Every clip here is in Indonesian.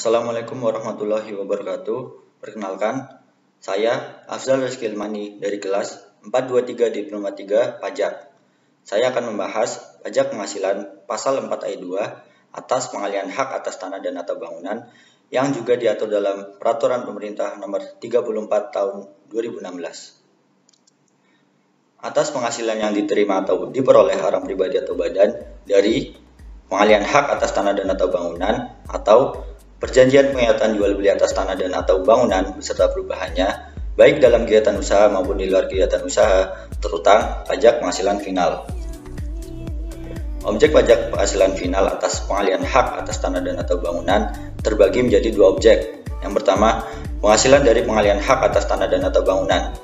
Assalamualaikum warahmatullahi wabarakatuh. Perkenalkan, saya Afzal Rizky Ilmani dari kelas 423 Diploma 3 Pajak. Saya akan membahas pajak penghasilan pasal 4 ayat 2 atas pengalihan hak atas tanah dan atau bangunan yang juga diatur dalam Peraturan Pemerintah Nomor 34 Tahun 2016. Atas penghasilan yang diterima atau diperoleh orang pribadi atau badan dari pengalihan hak atas tanah dan atau bangunan atau perjanjian pengikatan jual beli atas tanah dan atau bangunan beserta perubahannya, baik dalam kegiatan usaha maupun di luar kegiatan usaha, terutang pajak penghasilan final. Objek pajak penghasilan final atas pengalihan hak atas tanah dan atau bangunan terbagi menjadi dua objek. Yang pertama, penghasilan dari pengalihan hak atas tanah dan atau bangunan.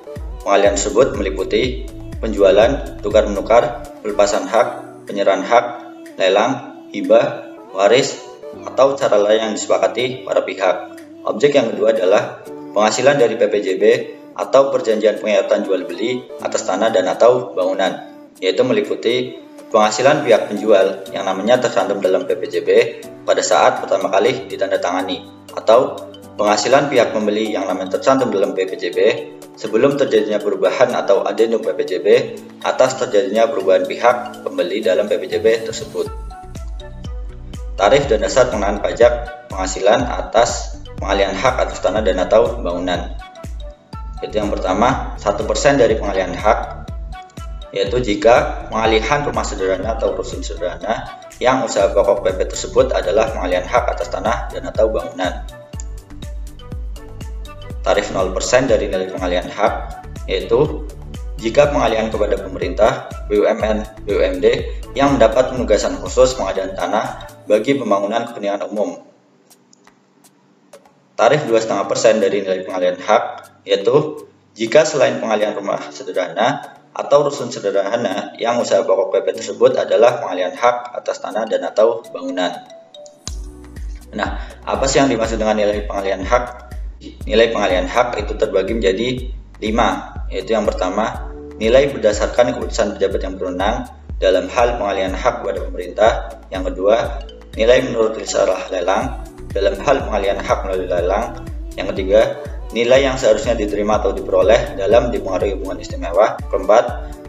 Pengalihan tersebut meliputi penjualan, tukar-menukar, pelepasan hak, penyerahan hak, lelang, hibah, waris, atau cara lain yang disepakati para pihak. Objek yang kedua adalah penghasilan dari PPJB atau perjanjian pengikatan jual beli atas tanah dan atau bangunan, yaitu meliputi penghasilan pihak penjual yang namanya tercantum dalam PPJB pada saat pertama kali ditandatangani, atau penghasilan pihak pembeli yang namanya tercantum dalam PPJB sebelum terjadinya perubahan atau adendum PPJB atas terjadinya perubahan pihak pembeli dalam PPJB tersebut. Tarif dan dasar pengenaan pajak penghasilan atas pengalihan hak atas tanah dan atau bangunan. Itu yang pertama, 1% dari pengalihan hak, yaitu jika pengalihan rumah sederhana atau rusun sederhana yang usaha pokok PP tersebut adalah pengalihan hak atas tanah dan atau bangunan. Tarif 0% dari nilai pengalihan hak, yaitu jika pengalihan kepada pemerintah, BUMN, BUMD yang mendapat penugasan khusus pengadaan tanah bagi pembangunan kepentingan umum. Tarif 2,5% dari nilai pengalihan hak, yaitu jika selain pengalihan rumah sederhana atau rusun sederhana yang usaha pokok PP tersebut adalah pengalihan hak atas tanah dan atau bangunan. Nah, apa sih yang dimaksud dengan nilai pengalihan hak? Nilai pengalihan hak itu terbagi menjadi 5, yaitu yang pertama, nilai berdasarkan keputusan pejabat yang berwenang dalam hal pengalihan hak kepada pemerintah. Yang kedua, nilai menurut risalah lelang dalam hal pengalihan hak melalui lelang. Yang ketiga, nilai yang seharusnya diterima atau diperoleh dalam dipengaruhi hubungan istimewa. Keempat,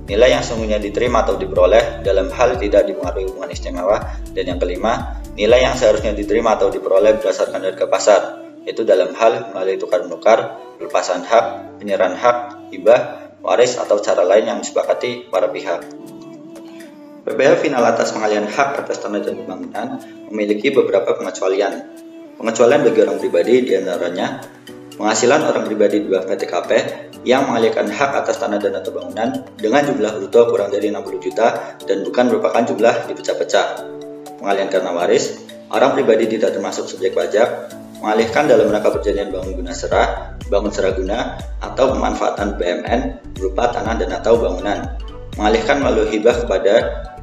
nilai yang sesungguhnya diterima atau diperoleh dalam hal tidak dipengaruhi hubungan istimewa. Dan yang kelima, nilai yang seharusnya diterima atau diperoleh berdasarkan harga pasar, yaitu dalam hal melalui tukar-menukar, pelepasan hak, penyerahan hak, hibah, waris, atau cara lain yang disepakati para pihak. PPh final atas pengalihan hak atas tanah dan bangunan memiliki beberapa pengecualian. Pengecualian bagi orang pribadi diantaranya penghasilan orang pribadi di bawah PTKP yang mengalihkan hak atas tanah dan atau bangunan dengan jumlah bruto kurang dari 60 juta dan bukan merupakan jumlah dipecah-pecah. Pengalihan karena waris, orang pribadi tidak termasuk subjek pajak, mengalihkan dalam rangka perjanjian bangun guna serah, bangun serah guna, atau pemanfaatan BMN berupa tanah dan atau bangunan, mengalihkan melalui hibah kepada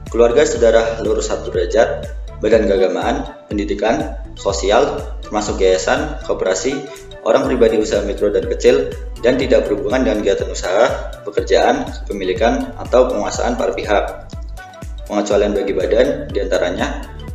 keluarga saudara lurus satu derajat, badan keagamaan, pendidikan, sosial, termasuk yayasan, koperasi, orang pribadi usaha mikro dan kecil, dan tidak berhubungan dengan kegiatan usaha, pekerjaan, kepemilikan, atau penguasaan para pihak. Pengecualian bagi badan diantaranya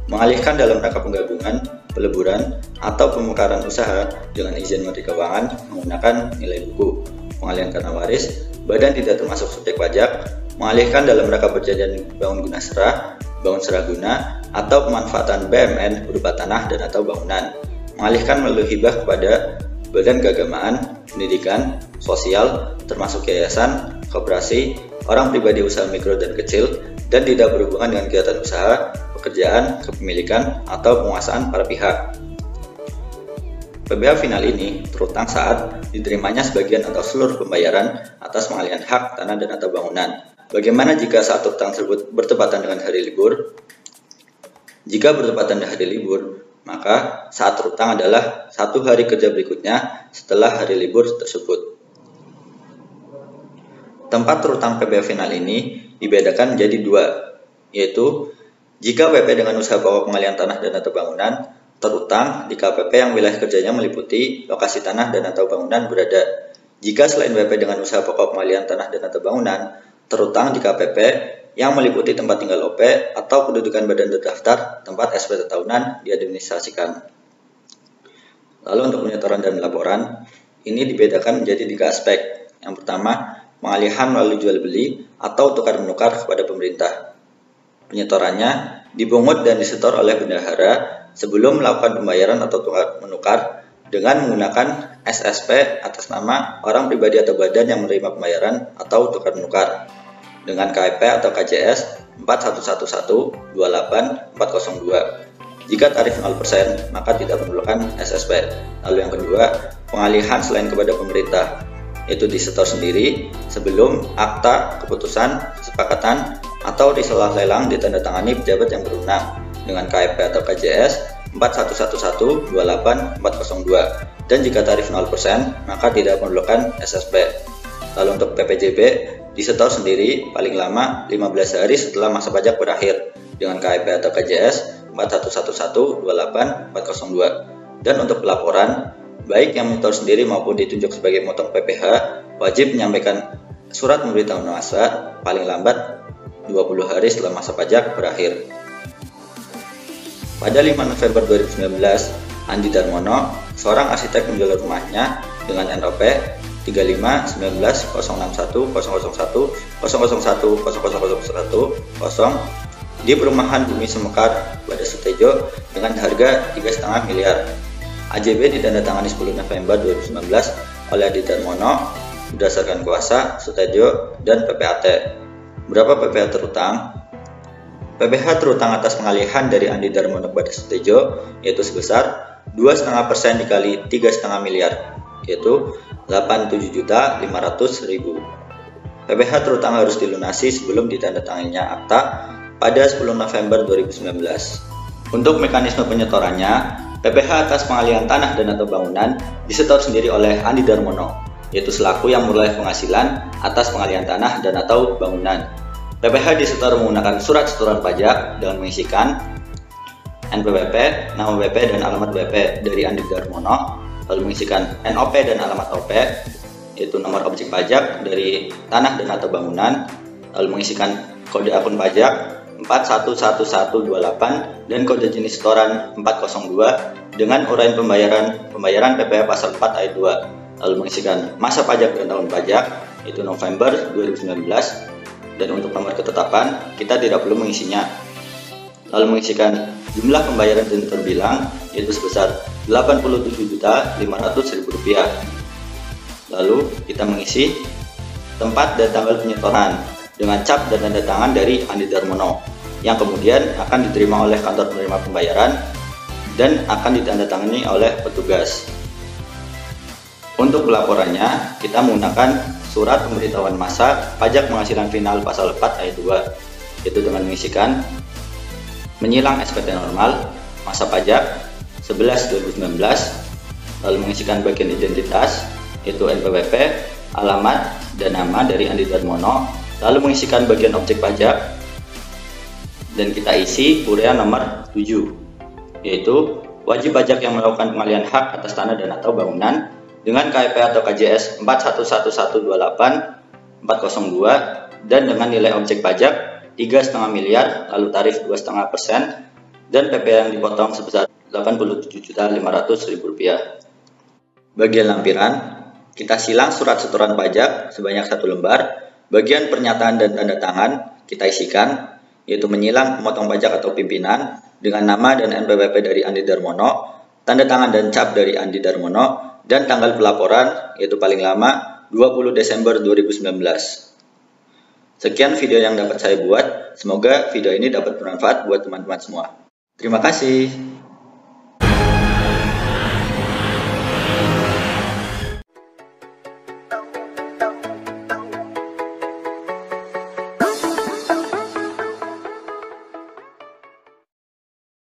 mengalihkan dalam rangka penggabungan, peleburan, atau pemekaran usaha dengan izin Menteri Keuangan menggunakan nilai buku. Pengalihan karena waris, badan tidak termasuk subjek pajak, mengalihkan dalam rangka perjanjian bangun guna serah, bangun serah guna, atau pemanfaatan BMN berupa tanah dan atau bangunan, mengalihkan melalui hibah kepada badan keagamaan, pendidikan, sosial, termasuk yayasan, koperasi, orang pribadi usaha mikro dan kecil, dan tidak berhubungan dengan kegiatan usaha, pekerjaan, kepemilikan, atau penguasaan para pihak. PPh final ini terutang saat diterimanya sebagian atau seluruh pembayaran atas pengalihan hak tanah dan atau bangunan. Bagaimana jika saat utang tersebut bertepatan dengan hari libur? Jika bertepatan dengan hari libur, maka saat terutang adalah 1 hari kerja berikutnya setelah hari libur tersebut. Tempat terutang PPh final ini dibedakan menjadi 2, yaitu jika PP dengan usaha pokok pengalihan tanah dan atau bangunan terutang di KPP yang wilayah kerjanya meliputi lokasi tanah dan atau bangunan berada. Jika selain PP dengan usaha pokok pengalihan tanah dan atau bangunan terutang di KPP yang meliputi tempat tinggal OP atau kedudukan badan terdaftar tempat SPT tahunan diadministrasikan. Lalu untuk penyetoran dan laporan, ini dibedakan menjadi 3 aspek. Yang pertama, pengalihan melalui jual beli atau tukar-menukar kepada pemerintah. Penyetorannya dipungut dan disetor oleh bendahara sebelum melakukan pembayaran atau tukar-menukar dengan menggunakan SSP atas nama orang pribadi atau badan yang menerima pembayaran atau tukar-menukar dengan KIP atau KJS 411128 402. Jika tarif 0%, maka tidak memerlukan SSP. Lalu yang kedua, pengalihan selain kepada pemerintah, yaitu disetor sendiri sebelum akta, keputusan, kesepakatan, atau risalah lelang ditandatangani pejabat yang berwenang dengan KIP atau KJS 411128 402. Dan jika tarif 0%, maka tidak memerlukan SSP. Lalu untuk PPJB, disetor sendiri paling lama 15 hari setelah masa pajak berakhir dengan KIP atau KJS 411128 402. Dan untuk pelaporan, baik yang menyetor sendiri maupun ditunjuk sebagai motong PPh, wajib menyampaikan surat pemberitahuan masa paling lambat 20 hari setelah masa pajak berakhir. Pada 5 November 2019, Andi Darmono, seorang arsitek menjual rumahnya dengan NOP 3519010010010010 di perumahan Bumi Semekar pada Sutejo dengan harga 3,5 miliar. AJB ditandatangani 10 November 2019 oleh Andi Darmono berdasarkan kuasa Sutejo dan PPAT. Berapa PPh terutang? PPh terutang atas pengalihan dari Andi Darmono kepada Sutejo yaitu sebesar 2,5% dikali 3,5 miliar, yaitu 87.500.000. PPh terutang harus dilunasi sebelum ditandatanganinya akta pada 10 November 2019. Untuk mekanisme penyetorannya, PPh atas pengalihan tanah dan atau bangunan disetor sendiri oleh Andi Darmono, yaitu selaku yang memperoleh penghasilan atas pengalihan tanah dan atau bangunan. PPh disetor menggunakan surat setoran pajak dengan mengisikan NPWP, nama WP dan alamat WP dari Andi Darmono, lalu mengisikan NOP dan alamat OP, yaitu nomor objek pajak dari tanah dan atau bangunan, lalu mengisikan kode akun pajak 411128 dan kode jenis setoran 402 dengan uraian pembayaran PPh pasal 4 ayat 2, lalu mengisikan masa pajak dan tahun pajak, yaitu November 2019, dan untuk nomor ketetapan kita tidak perlu mengisinya. Lalu mengisikan jumlah pembayaran dan terbilang, yaitu sebesar Rp87.500.000. Lalu kita mengisi tempat dan tanggal penyetoran dengan cap dan tanda tangan dari Andi Darmono yang kemudian akan diterima oleh kantor penerima pembayaran dan akan ditandatangani oleh petugas. Untuk pelaporannya, kita menggunakan surat pemberitahuan masa pajak penghasilan final pasal 4 ayat 2, yaitu dengan mengisikan menyilang SPT normal masa pajak 11/2019, lalu mengisikan bagian identitas yaitu NPWP, alamat dan nama dari Andi Darmono, lalu mengisikan bagian objek pajak dan kita isi uraian nomor 7, yaitu wajib pajak yang melakukan pengalihan hak atas tanah dan atau bangunan dengan KIP atau KJS 411128 dan dengan nilai objek pajak 3,5 miliar, lalu tarif 2,5% dan PP yang dipotong sebesar Rp87.500.000. Bagian lampiran, kita silang surat setoran pajak sebanyak 1 lembar. Bagian pernyataan dan tanda tangan kita isikan, yaitu menyilang pemotong pajak atau pimpinan dengan nama dan NPWP dari Andi Darmono, tanda tangan dan cap dari Andi Darmono, dan tanggal pelaporan yaitu paling lama 20 Desember 2019. Sekian video yang dapat saya buat, semoga video ini dapat bermanfaat buat teman-teman semua. Terima kasih.